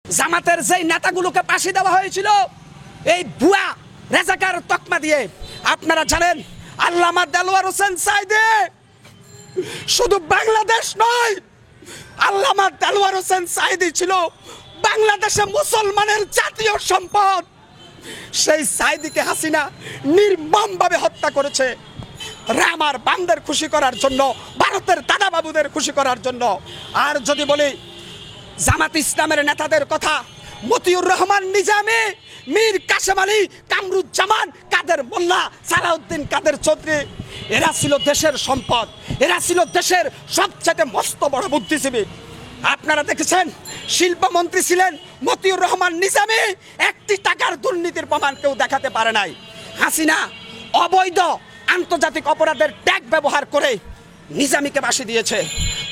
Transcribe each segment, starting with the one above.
জামাতের যেই নেতাগুলোকে ফাঁসি দেওয়া হয়েছিল এই ভুয়া রেজাকার তকমা দিয়ে, আপনারা জানেন আল্লামা দেলোয়ার হোসেন সাঈদী শুধু বাংলাদেশ নয়, আল্লামা দেলোয়ার হোসেন সাঈদী ছিল বাংলাদেশে মুসলমানের জাতীয় সম্পদ। সেই সাঈদীকে হাসিনা নির্মমভাবে হত্যা করেছে রামার বান্দার খুশি করার জন্য, ভারতের দাদাবাবুদের খুশি করার জন্য। আর যদি বলি জামাত ইসলামের নেতাদের কথা, মতিউর রহমান নিজামী, মীর কাসেম আলী, কামরুজ্জামান, কাদের মোল্লা, সালাউদ্দিন কাদের চৌধুরী, এরা ছিল দেশের সম্পদ, এরা ছিল দেশের সবচেয়ে মস্ত বড় বুদ্ধিজীবী। আপনারা দেখেছেন শিল্পমন্ত্রী ছিলেন মতিউর রহমান নিজামী, একটি টাকার দুর্নীতির প্রমাণ কেউ দেখাতে পারে নাই। হাসিনা অবৈধ আন্তর্জাতিক অপরাধের ট্যাগ ব্যবহার করে নিজামীকে ফাঁসি দিয়েছে।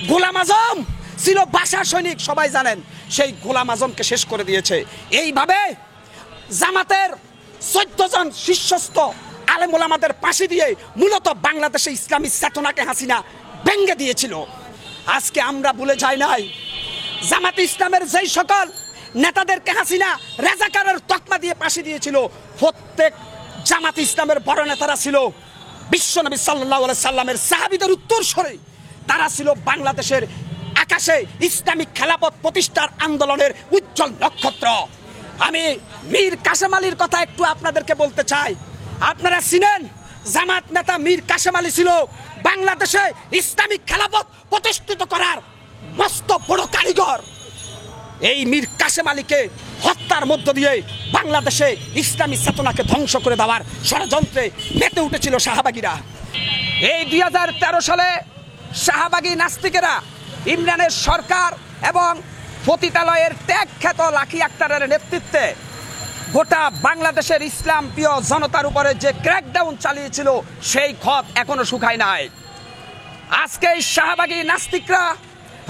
গোলাম আজম ছিল ভাষা সৈনিক, সবাই জানেন, সেই গোলাম আজমকে শেষ করে দিয়েছে। এইভাবে জামাতের 14 জন শীর্ষস্থ আলেম ওলামাদের ফাঁসি দিয়ে মূলত বাংলাদেশে ইসলামী চেতনাকে হাসিনা ভেঙে দিয়েছিল। আজকে আমরা ভুলে যাই নাই জামাত ইসলামের যেই সকল নেতাদেরকে হাসিনা রেজাকারের তকমা দিয়ে ফাঁসি দিয়েছিল, প্রত্যেক জামাত ইসলামের বড় নেতারা ছিল বিশ্বনবী সাল্লাল্লাহু আলাইহি সাল্লামের সাহাবীদের উত্তরসূরি। তারা ছিল বাংলাদেশের আকাশে ইসলামিক খেলাফত প্রতিষ্ঠার আন্দোলনের উজ্জ্বল নক্ষত্র। আমি মীর কাসেম আলীর কথা একটু আপনাদেরকে বলতে চাই। আপনারা চিনেন জামাত নেতা মীর কাসেম আলী ছিল বাংলাদেশে ইসলামিক খেলাফত প্রতিষ্ঠিত করার মস্ত বড় কারিগর। এই মীর কাসেম আলীকে হত্যার মধ্য দিয়ে বাংলাদেশে ইসলামী চেতনাকে ধ্বংস করে দেওয়ার ষড়যন্ত্রে মেতে উঠেছিল শাহবাগীরা। এই 2013 সালে শাহবাগী নাস্তিকেরা ইমরানের সরকার এবং পতিতালয়ের ত্যাগ খ্যাত লাকি আক্তারের নেতৃত্বে গোটা বাংলাদেশের ইসলাম প্রিয় জনতার উপরে যে ক্র্যাকডাউন চালিয়েছিল, সেই ক্ষত এখনো শুকায় নাই। আজকে এই শাহবাগী নাস্তিকরা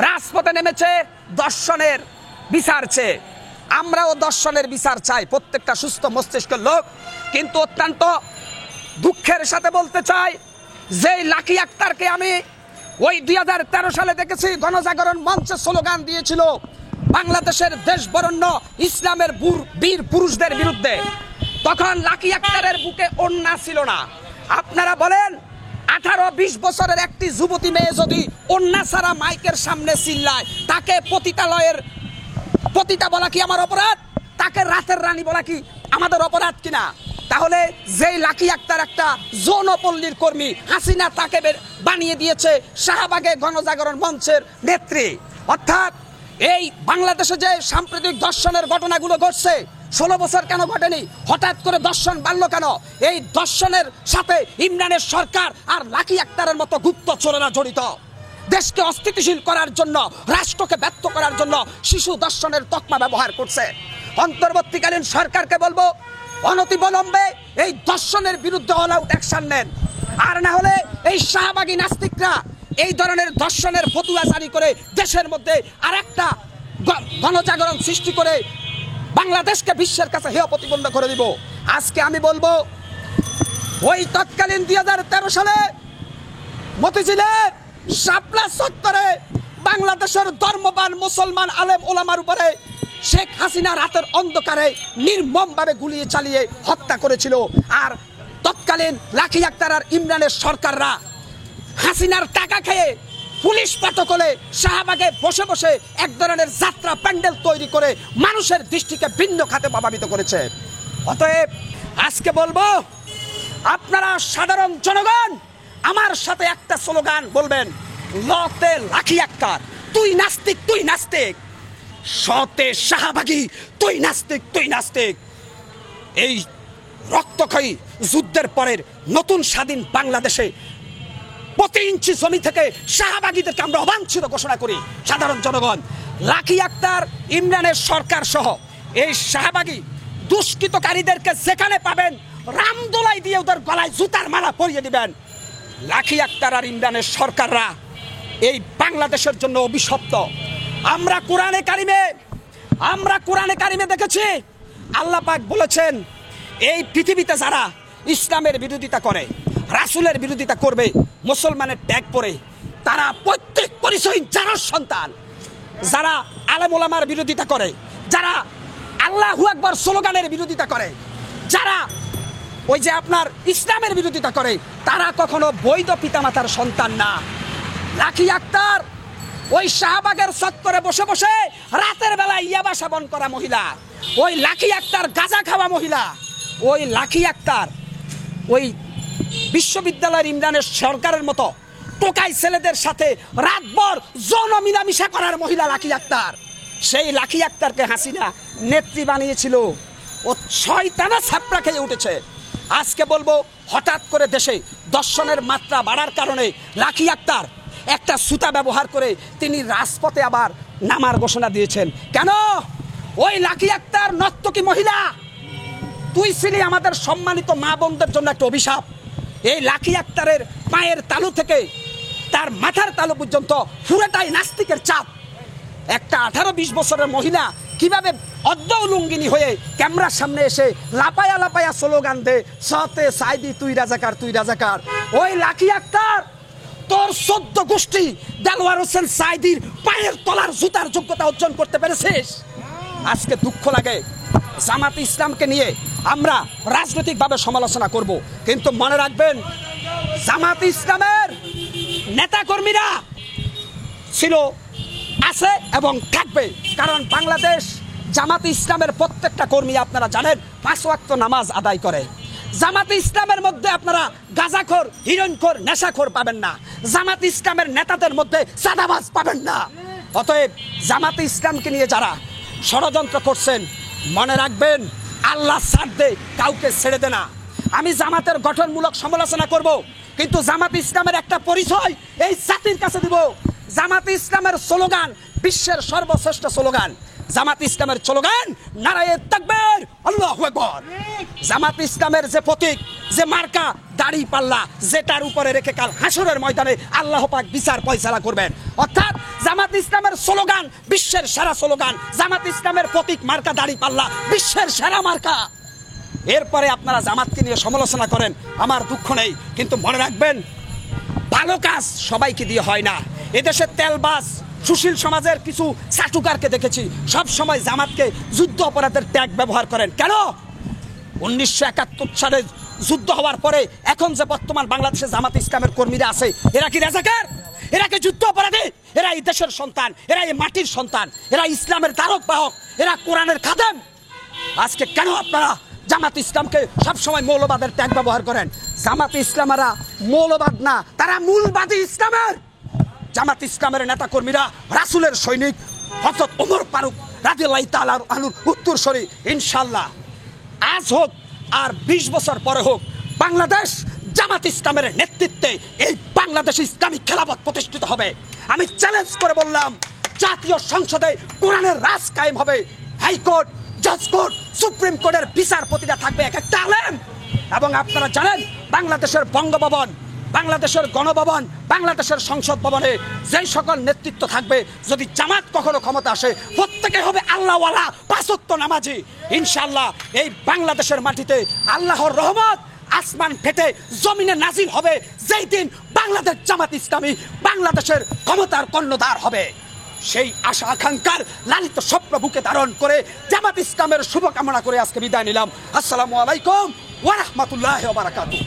রাজপথে নেমেছে দর্শনের বিচার চেয়ে। আমরাও দর্শনের বিচার চাই, প্রত্যেকটা সুস্থ মস্তিষ্কের লোক। কিন্তু অত্যন্ত দুঃখের সাথে বলতে চাই, যে লাকি আক্তারকে আমি ওই 2013 সালে দেখেছি গণজাগরণ মঞ্চে স্লোগান দিয়েছিল বাংলাদেশের দেশ বরেণ্য ইসলামের বীর পুরুষদের বিরুদ্ধে, তখন লাকি আক্তারের বুকে ওড়না ছিল না। আপনারা বলেন 18-20 বছরের একটি যুবতী মেয়ে যদি ওড়না ছাড়া মাইকের সামনে চিল্লায়, তাকে পতিতালয়ের পতিতা বলা কি আমার অপরাধ? তাকে রাতের রানী বলা কি আমাদের অপরাধ কিনা? তাহলে যেই লাকি আক্তার একটা যৌনপল্লীর কর্মী, হাসিনা তাকে বানিয়ে দিয়েছে শাহবাগে গণজাগরণ মঞ্চের নেত্রী। অর্থাৎ এই বাংলাদেশে যে সাম্প্রতিক দর্শনের ঘটনাগুলো ঘটছে, 16 বছর কেন ঘটেনি? হঠাৎ করে দর্শন বাড়লো কেন? এই দর্শনের সাথে ইমরানের সরকার আর লাকি আক্তারের মতো গুপ্তচরেরা জড়িত। দেশকে অস্থিতিশীল করার জন্য, রাষ্ট্রকে ব্যর্থ করার জন্য শিশু দর্শনের তকমা ব্যবহার করছে। অন্তর্বর্তীকালীন সরকারকে বলবো অনতিবিলম্বে এই দর্শনের বিরুদ্ধে অল আউট অ্যাকশন নেন। আর না হলে এই শাহবাগী নাস্তিকরা এই ধরনের দর্শনের ফতুয়া জারি করে দেশের মধ্যে আরেকটা গণজাগরণ সৃষ্টি করে বাংলাদেশকে বিশ্বের কাছে হেয় প্রতিপন্ন করে দিব। আজকে আমি বলবো ওই তৎকালীন 2013 সালে মতিঝিলের শাপলা চত্বরে বাংলাদেশের ধর্মবান মুসলমান আলেম ওলামার উপরে শেখ হাসিনা রাতের অন্ধকারে নির্মমভাবে গুলি চালিয়ে হত্যা করেছিল। আর তৎকালীন লাকি আক্তার আর ইমরানের সরকাররা হাসিনার টাকা খেয়ে পুলিশ প্রটোকলে শাহবাগে বসে বসে এক ধরনের যাত্রা প্যান্ডেল তৈরি করে মানুষের দৃষ্টিকে ভিন্ন খাতে প্রভাবিত করেছে। অতএব আজকে বলবো, আপনারা সাধারণ জনগণ আমার সাথে একটা স্লোগান বলবেন, লতে লাকি আক্তার তুই নাস্তিক, তুই নাস্তিক, সতে শাহবাগী তুই নাস্তিক, তুই নাস্তিক। এই রক্তক্ষয়ী যুদ্ধের পরের নতুন স্বাধীন বাংলাদেশে প্রতি ইঞ্চি জমি থেকে শাহবাগীদেরকে আমরা অবাঞ্ছিত ঘোষণা করি। সাধারণ জনগণ লাকি আক্তার, ইমরানের সরকার সহ এই শাহবাগী দুষ্কৃতকারীদেরকে যেখানে পাবেন রামদোলাই দিয়ে ওদের গলায় জুতার মালা পরিয়ে দিবেন। লাকি আক্তার আর ইমরানের সরকাররা এই বাংলাদেশের জন্য অভিশপ্ত। আমরা কোরআনে কারিমে দেখেছি আল্লাহ পাক বলেছেন, এই পৃথিবীতে যারা ইসলামের বিরোধিতা করে, রাসূলের বিরোধিতা করবে, মুসলমানের ট্যাগ পরে, তারা প্রত্যেক পরিচয় যারা সন্তান, যারা আলেম ওলামার বিরোধিতা করে, যারা আল্লাহু আকবার স্লোগানের বিরোধিতা করে, যারা ওই যে আপনার ইসলামের বিরোধিতা করে, তারা কখনো বৈধ পিতামাতার সন্তান না। লাকি আক্তার ওই শাহবাগের চত্বরে বসে বসে রাতের বেলা ইয়াবা সেবন করা মহিলা, ওই লাকি আক্তার গাঁজা খাওয়া মহিলা, ওই লাকি আক্তার ওই বিশ্ববিদ্যালয়ের ইমরানের সরকারের মতো টোকাই ছেলেদের সাথে রাতভর যৌন মিলামিশা করার মহিলা লাকি আক্তার। সেই লাকি আক্তারকে হাসিনা নেত্রী বানিয়েছিল, ও শয়তানা ছাপড়া খেয়ে উঠেছে। আজকে বলবো, হঠাৎ করে দেশে দর্শনের মাত্রা বাড়ার কারণে লাকি আক্তার একটা সুতা ব্যবহার করে তিনি রাজপথে আবার নামার ঘোষণা দিয়েছেন। কেন? ওই লাকি আক্তার নর্তকী মহিলা, তুই ছিলি আমাদের সম্মানিত মা বোনদের জন্য একটা অভিশাপ। এই লাকি আক্তারের পায়ের তালু থেকে তার মাথার তালু পর্যন্ত পুরোটাই নাস্তিকের চাপ। একটা 18-20 বছরের মহিলা কিভাবে অর্ধউলঙ্গিনী হয়ে ক্যামেরার সামনে এসে লাপায়া লাপায়া স্লোগান দে, সতে সাইদি তুই রাজাকার, তুই রাজাকার। ওই লাকি আক্তার তোর 14 গোষ্ঠী দেলোয়ার হোসেন সাইদির পায়ের তলার জুতার যোগ্যতা অর্জন করতে পেরেছিস। আজকে দুঃখ লাগে, জামাত ইসলামকে নিয়ে আমরা রাজনৈতিকভাবে সমালোচনা করব, কিন্তু মনে রাখবেন জামাত ইসলামের নেতাকর্মীরা ছিল, আছে এবং থাকবে। কারণ বাংলাদেশ জামাত ইসলামের প্রত্যেকটা কর্মী আপনারা জানেন 5 ওয়াক্ত নামাজ আদায় করে। জামাত ইসলামের মধ্যে আপনারা গাঁজাখোর, হিরোইনখোর, নেশাখোর পাবেন না। জামাত ইসলামের নেতাদের মধ্যে চাঁদাবাজ পাবেন না। অতএব জামাত ইসলামকে নিয়ে যারা ষড়যন্ত্র করছেন, মনে রাখবেন আল্লাহ ছাড় দে, কাউকে ছেড়ে দে না। আমি জামাতের গঠনমূলক সমালোচনা করব, কিন্তু জামাত ইসলামের একটা পরিচয় এই জাতির কাছে দিব। জামাত ইসলামের স্লোগান বিশ্বের সর্বশ্রেষ্ঠ স্লোগান। জামাত ইসলামের স্লোগান নারায়ে তাকবীর, আল্লাহু আকবার। জামাত ইসলামের যে প্রতীক, যে মার্কা, দাড়ি পাল্লা, যেটার উপরে রেখে কাল হাসরের ময়দানে আল্লাহ পাক বিচার ফয়সালা করবেন। অর্থাৎ জামাত ইসলামের স্লোগান বিশ্বের সেরা স্লোগান। জামাত ইসলামের প্রতীক, মার্কা, দাড়ি পাল্লা বিশ্বের সেরা মার্কা। এরপরে আপনারা জামাতকে নিয়ে সমালোচনা করেন, আমার দুঃখ নেই, কিন্তু মনে রাখবেন ভালো কাজ সবাইকে দিয়ে হয় না। এদেশের তেলবাজ সুশীল সমাজের কিছু চাটুকারকে দেখেছি সব সময় জামাতকে যুদ্ধ অপরাধের ট্যাগ ব্যবহার করেন। কেন? 1971 সালে যুদ্ধ হওয়ার পরে এখন যে বর্তমান বাংলাদেশে জামাত ইসলামের কর্মীরা আছে, এরা কি রাজাকার? এরা কি যুদ্ধ অপরাধী? এরা এই দেশের সন্তান, এরা এই মাটির সন্তান, এরা ইসলামের ধারক বাহক, এরা কোরআনের খাদেম। আজকে কেন আপনারা জামাত ইসলামকে সবসময় মৌলবাদের ট্যাগ ব্যবহার করেন? জামাত ইসলামেরা মৌলবাদ না, তারা মূলবাদী ইসলামের। জামাত ইসলামের নেতা কর্মীরা রাসূলের সৈনিক হযরত ওমর ফারুক রাদিয়াল্লাহু তাআলা আনহুর উত্তরসূরি। ইনশাআল্লাহ আজ হোক আর 20 বছর পরে হোক, বাংলাদেশ জামাত ইসলামের নেতৃত্বে এই বাংলাদেশ ইসলামিক খেলাফত প্রতিষ্ঠিত হবে। আমি চ্যালেঞ্জ করে বললাম, জাতীয় সংসদে কোরআনের রাজ কায়েম হবে। হাইকোর্ট, জাজ কোর্ট, সুপ্রিম কোর্টের বিচারপতিরা থাকবে এক একটা আলেম। এবং আপনারা জানেন বাংলাদেশের বঙ্গভবন, বাংলাদেশের গণভবন, বাংলাদেশের সংসদ ভবনে যেই সকল নেতৃত্ব থাকবে, যদি জামাত কখনো ক্ষমতা আসে, প্রত্যেকে হবে আল্লাহওয়ালা, 5 ওয়াক্ত নামাজি। ইনশাআল্লাহ এই বাংলাদেশের মাটিতে আল্লাহর রহমত আসমান ফেটে জমিনে নাজিল হবে, যেই দিন বাংলাদেশ জামাত ইসলামী বাংলাদেশের ক্ষমতার কর্ণধার হবে। সেই আশা আকাঙ্ক্ষার লালিত স্বপ্ন বুকে ধারণ করে জামাত ইসলামের শুভকামনা করে আজকে বিদায় নিলাম। আসসালামু আলাইকুম ওয়া রাহমাতুল্লাহি ওয়া বারাকাতুহু।